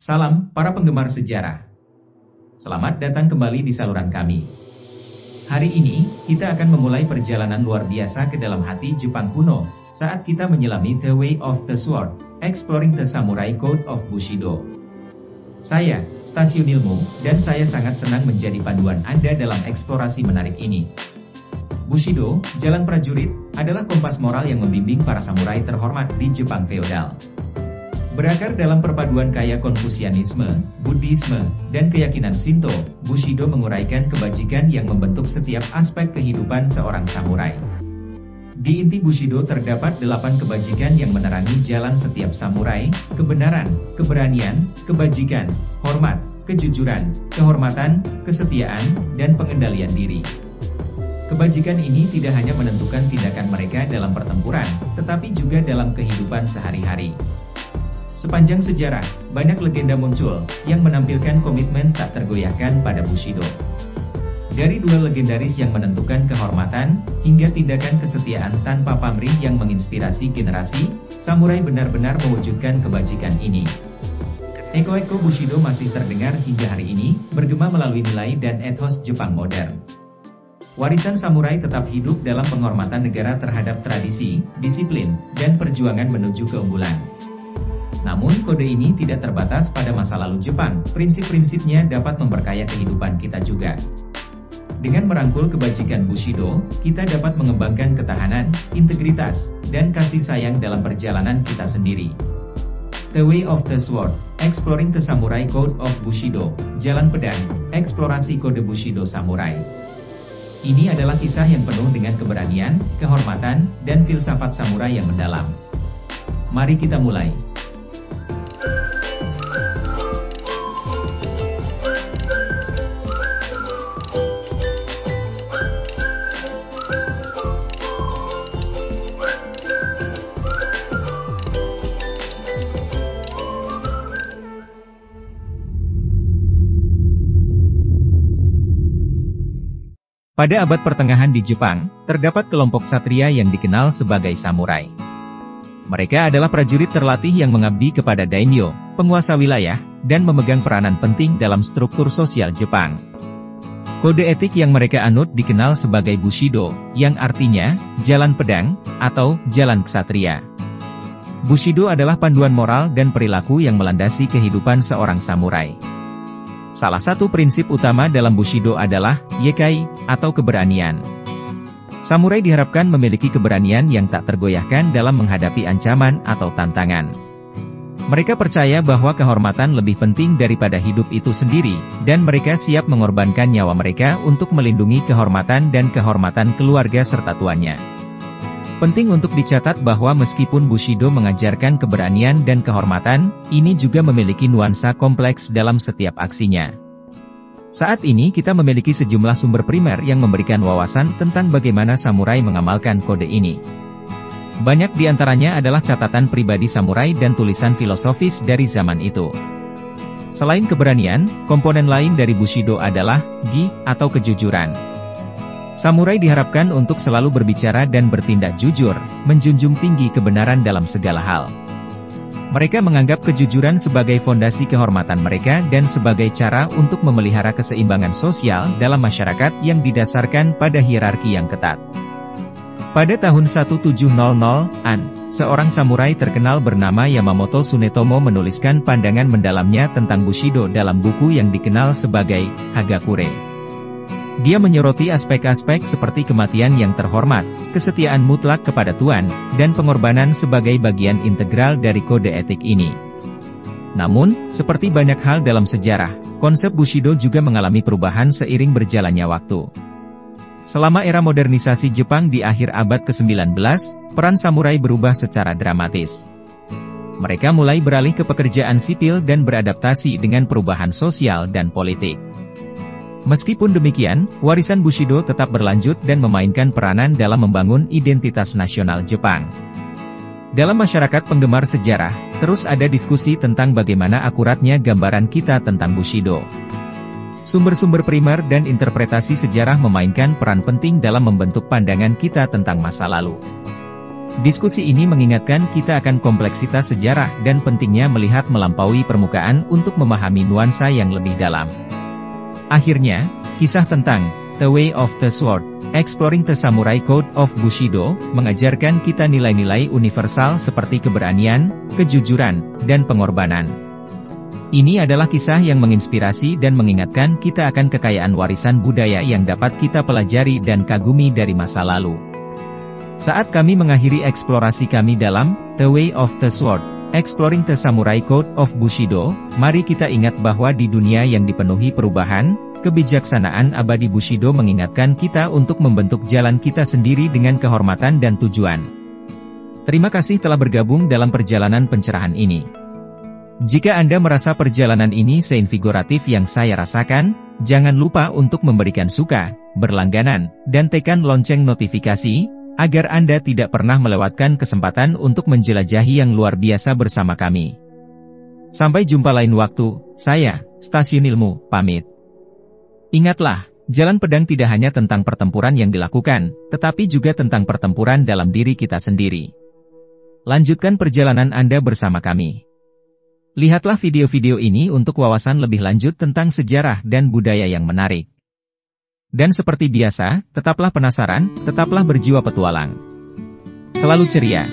Salam para penggemar sejarah. Selamat datang kembali di saluran kami. Hari ini, kita akan memulai perjalanan luar biasa ke dalam hati Jepang kuno, saat kita menyelami The Way of the Sword, Exploring the Samurai Code of Bushido. Saya, Stasiun Ilmu, dan saya sangat senang menjadi panduan Anda dalam eksplorasi menarik ini. Bushido, jalan prajurit, adalah kompas moral yang membimbing para samurai terhormat di Jepang feodal. Berakar dalam perpaduan kaya Konfusianisme, Buddhisme, dan keyakinan Shinto, Bushido menguraikan kebajikan yang membentuk setiap aspek kehidupan seorang samurai. Di inti Bushido terdapat 8 kebajikan yang menerangi jalan setiap samurai: kebenaran, keberanian, kebajikan, hormat, kejujuran, kehormatan, kesetiaan, dan pengendalian diri. Kebajikan ini tidak hanya menentukan tindakan mereka dalam pertempuran, tetapi juga dalam kehidupan sehari-hari. Sepanjang sejarah, banyak legenda muncul, yang menampilkan komitmen tak tergoyahkan pada Bushido. Dari dua legendaris yang menentukan kehormatan, hingga tindakan kesetiaan tanpa pamrih yang menginspirasi generasi, samurai benar-benar mewujudkan kebajikan ini. Eko-eko Bushido masih terdengar hingga hari ini, bergema melalui nilai dan ethos Jepang modern. Warisan samurai tetap hidup dalam penghormatan negara terhadap tradisi, disiplin, dan perjuangan menuju keunggulan. Namun kode ini tidak terbatas pada masa lalu Jepang, prinsip-prinsipnya dapat memperkaya kehidupan kita juga. Dengan merangkul kebajikan Bushido, kita dapat mengembangkan ketahanan, integritas, dan kasih sayang dalam perjalanan kita sendiri. The Way of the Sword, Exploring the Samurai Code of Bushido, Jalan Pedang, Eksplorasi Kode Bushido Samurai. Ini adalah kisah yang penuh dengan keberanian, kehormatan, dan filsafat samurai yang mendalam. Mari kita mulai. Pada abad pertengahan di Jepang, terdapat kelompok satria yang dikenal sebagai samurai. Mereka adalah prajurit terlatih yang mengabdi kepada daimyo, penguasa wilayah, dan memegang peranan penting dalam struktur sosial Jepang. Kode etik yang mereka anut dikenal sebagai Bushido, yang artinya, jalan pedang, atau jalan ksatria. Bushido adalah panduan moral dan perilaku yang melandasi kehidupan seorang samurai. Salah satu prinsip utama dalam Bushido adalah Yekai, atau keberanian. Samurai diharapkan memiliki keberanian yang tak tergoyahkan dalam menghadapi ancaman atau tantangan. Mereka percaya bahwa kehormatan lebih penting daripada hidup itu sendiri, dan mereka siap mengorbankan nyawa mereka untuk melindungi kehormatan dan kehormatan keluarga serta tuannya. Penting untuk dicatat bahwa meskipun Bushido mengajarkan keberanian dan kehormatan, ini juga memiliki nuansa kompleks dalam setiap aksinya. Saat ini kita memiliki sejumlah sumber primer yang memberikan wawasan tentang bagaimana samurai mengamalkan kode ini. Banyak di antaranya adalah catatan pribadi samurai dan tulisan filosofis dari zaman itu. Selain keberanian, komponen lain dari Bushido adalah Gi, atau kejujuran. Samurai diharapkan untuk selalu berbicara dan bertindak jujur, menjunjung tinggi kebenaran dalam segala hal. Mereka menganggap kejujuran sebagai fondasi kehormatan mereka dan sebagai cara untuk memelihara keseimbangan sosial dalam masyarakat yang didasarkan pada hierarki yang ketat. Pada tahun 1700-an, seorang samurai terkenal bernama Yamamoto Tsunetomo menuliskan pandangan mendalamnya tentang Bushido dalam buku yang dikenal sebagai Hagakure. Dia menyoroti aspek-aspek seperti kematian yang terhormat, kesetiaan mutlak kepada Tuan, dan pengorbanan sebagai bagian integral dari kode etik ini. Namun, seperti banyak hal dalam sejarah, konsep Bushido juga mengalami perubahan seiring berjalannya waktu. Selama era modernisasi Jepang di akhir abad ke-19, peran samurai berubah secara dramatis. Mereka mulai beralih ke pekerjaan sipil dan beradaptasi dengan perubahan sosial dan politik. Meskipun demikian, warisan Bushido tetap berlanjut dan memainkan peranan dalam membangun identitas nasional Jepang. Dalam masyarakat penggemar sejarah, terus ada diskusi tentang bagaimana akuratnya gambaran kita tentang Bushido. Sumber-sumber primer dan interpretasi sejarah memainkan peran penting dalam membentuk pandangan kita tentang masa lalu. Diskusi ini mengingatkan kita akan kompleksitas sejarah dan pentingnya melihat melampaui permukaan untuk memahami nuansa yang lebih dalam. Akhirnya, kisah tentang The Way of the Sword, Exploring the Samurai Code of Bushido, mengajarkan kita nilai-nilai universal seperti keberanian, kejujuran, dan pengorbanan. Ini adalah kisah yang menginspirasi dan mengingatkan kita akan kekayaan warisan budaya yang dapat kita pelajari dan kagumi dari masa lalu. Saat kami mengakhiri eksplorasi kami dalam The Way of the Sword, Exploring the Samurai Code of Bushido, mari kita ingat bahwa di dunia yang dipenuhi perubahan, kebijaksanaan abadi Bushido mengingatkan kita untuk membentuk jalan kita sendiri dengan kehormatan dan tujuan. Terima kasih telah bergabung dalam perjalanan pencerahan ini. Jika Anda merasa perjalanan ini seinvigoratif yang saya rasakan, jangan lupa untuk memberikan suka, berlangganan, dan tekan lonceng notifikasi, agar Anda tidak pernah melewatkan kesempatan untuk menjelajahi yang luar biasa bersama kami. Sampai jumpa lain waktu, saya, Stasiun Ilmu, pamit. Ingatlah, jalan pedang tidak hanya tentang pertempuran yang dilakukan, tetapi juga tentang pertempuran dalam diri kita sendiri. Lanjutkan perjalanan Anda bersama kami. Lihatlah video-video ini untuk wawasan lebih lanjut tentang sejarah dan budaya yang menarik. Dan seperti biasa, tetaplah penasaran, tetaplah berjiwa petualang. Selalu ceria.